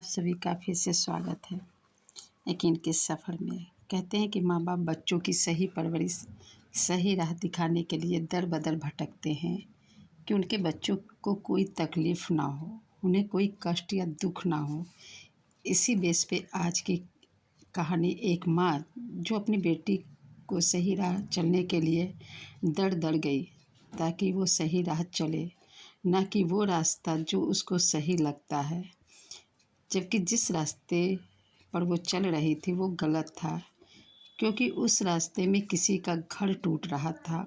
सभी का फिर से स्वागत है यकीन के सफ़र में। कहते हैं कि माँ बाप बच्चों की सही परवरिश, सही राह दिखाने के लिए दर बदर भटकते हैं कि उनके बच्चों को कोई तकलीफ़ ना हो, उन्हें कोई कष्ट या दुख ना हो। इसी बेस पे आज की कहानी एक माँ जो अपनी बेटी को सही राह चलने के लिए दर गई ताकि वो सही राह चले, ना कि वो रास्ता जो उसको सही लगता है, जबकि जिस रास्ते पर वो चल रही थी वो गलत था, क्योंकि उस रास्ते में किसी का घर टूट रहा था,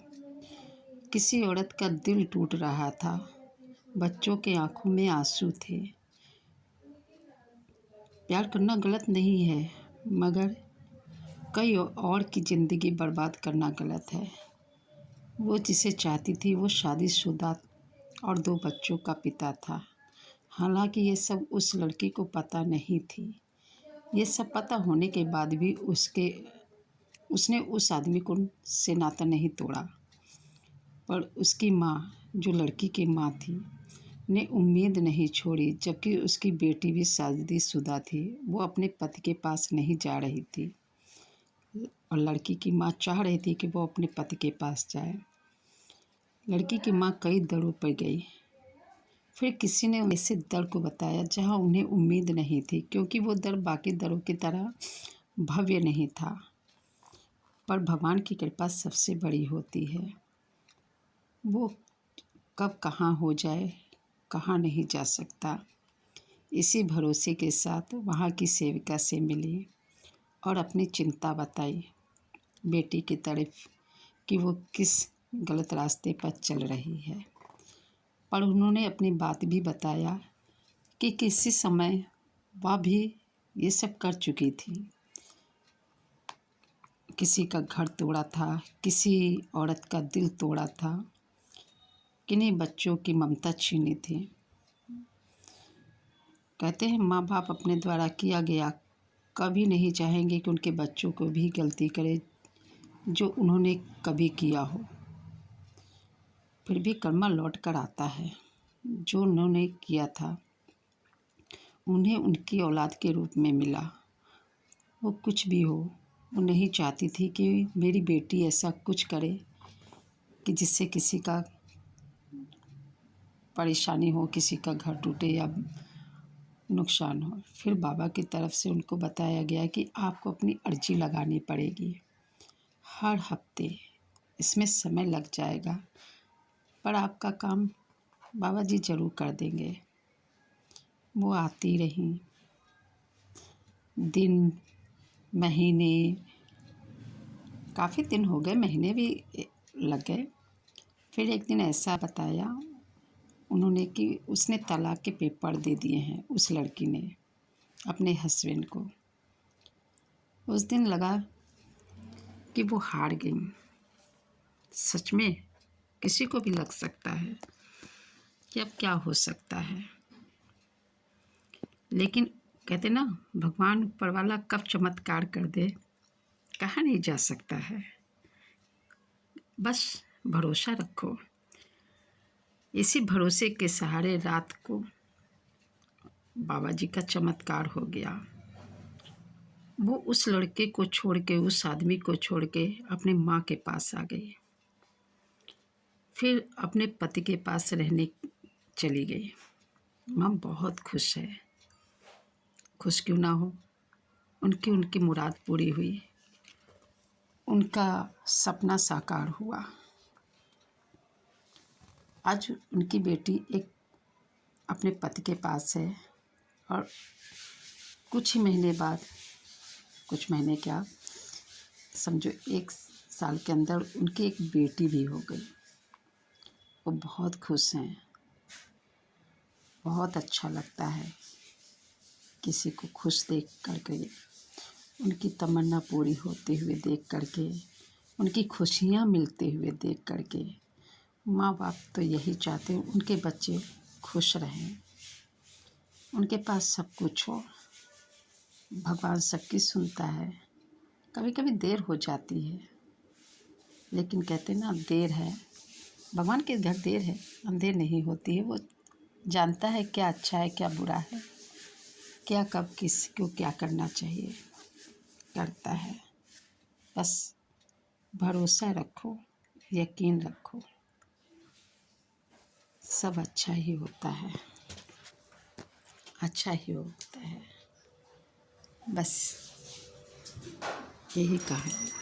किसी औरत का दिल टूट रहा था, बच्चों के आंखों में आंसू थे। प्यार करना गलत नहीं है, मगर कई और की ज़िंदगी बर्बाद करना गलत है। वो जिसे चाहती थी वो शादीशुदा और 2 बच्चों का पिता था। हालांकि ये सब उस लड़की को पता नहीं थी। ये सब पता होने के बाद भी उसने उस आदमी से नाता नहीं तोड़ा। पर उसकी माँ, जो लड़की की माँ थी, ने उम्मीद नहीं छोड़ी। जबकि उसकी बेटी भी शादीशुदा थी, वो अपने पति के पास नहीं जा रही थी और लड़की की माँ चाह रही थी कि वो अपने पति के पास जाए। लड़की की माँ कई दरों पर गई, फिर किसी ने ऐसे दर को बताया जहाँ उन्हें उम्मीद नहीं थी, क्योंकि वो दर बाकी दरों की तरह भव्य नहीं था। पर भगवान की कृपा सबसे बड़ी होती है। वो कब कहाँ हो जाए, कहाँ नहीं जा सकता। इसी भरोसे के साथ वहाँ की सेविका से मिली और अपनी चिंता बताई बेटी की तरफ कि वो किस गलत रास्ते पर चल रही है। पर उन्होंने अपनी बात भी बताया कि किसी समय वह भी ये सब कर चुकी थी। किसी का घर तोड़ा था, किसी औरत का दिल तोड़ा था, किन्हीं बच्चों की ममता छीनी थी। कहते हैं माँ बाप अपने द्वारा किया गया कभी नहीं चाहेंगे कि उनके बच्चों को भी गलती करे जो उन्होंने कभी किया हो। फिर भी कर्मा लौट कर आता है। जो उन्होंने किया था उन्हें उनकी औलाद के रूप में मिला। वो कुछ भी हो, वो नहीं चाहती थी कि मेरी बेटी ऐसा कुछ करे कि जिससे किसी का परेशानी हो, किसी का घर टूटे या नुकसान हो। फिर बाबा की तरफ से उनको बताया गया कि आपको अपनी अर्जी लगानी पड़ेगी हर हफ्ते। इसमें समय लग जाएगा, पर आपका काम बाबा जी ज़रूर कर देंगे। वो आती रहीं, दिन, महीने, काफ़ी दिन हो गए, महीने भी लग गए। फिर एक दिन ऐसा बताया उन्होंने कि उसने तलाक के पेपर दे दिए हैं, उस लड़की ने अपने हस्बैंड को। उस दिन लगा कि वो हार गई। सच में किसी को भी लग सकता है कि अब क्या हो सकता है, लेकिन कहते ना भगवान ऊपर वाला कब चमत्कार कर दे, कहा नहीं जा सकता है। बस भरोसा रखो। इसी भरोसे के सहारे रात को बाबा जी का चमत्कार हो गया। वो उस लड़के को छोड़ के, उस आदमी को छोड़ के अपने माँ के पास आ गई। फिर अपने पति के पास रहने चली गई। माँ बहुत खुश है। खुश क्यों ना हो, उनकी मुराद पूरी हुई, उनका सपना साकार हुआ। आज उनकी बेटी एक अपने पति के पास है और कुछ ही महीने बाद, कुछ महीने क्या समझो 1 साल के अंदर उनकी एक बेटी भी हो गई। वो बहुत खुश हैं। बहुत अच्छा लगता है किसी को खुश देख करके, उनकी तमन्ना पूरी होते हुए देख करके, उनकी खुशियाँ मिलते हुए देख करके। माँ बाप तो यही चाहते हैं उनके बच्चे खुश रहें, उनके पास सब कुछ हो। भगवान सबकी सुनता है। कभी कभी देर हो जाती है, लेकिन कहते ना देर है, भगवान के घर देर है, अंधेर नहीं होती है। वो जानता है क्या अच्छा है क्या बुरा है। क्या कब किसी को क्या करना चाहिए करता है। बस भरोसा रखो, यकीन रखो, सब अच्छा ही होता है, अच्छा ही होता है। बस यही कहा।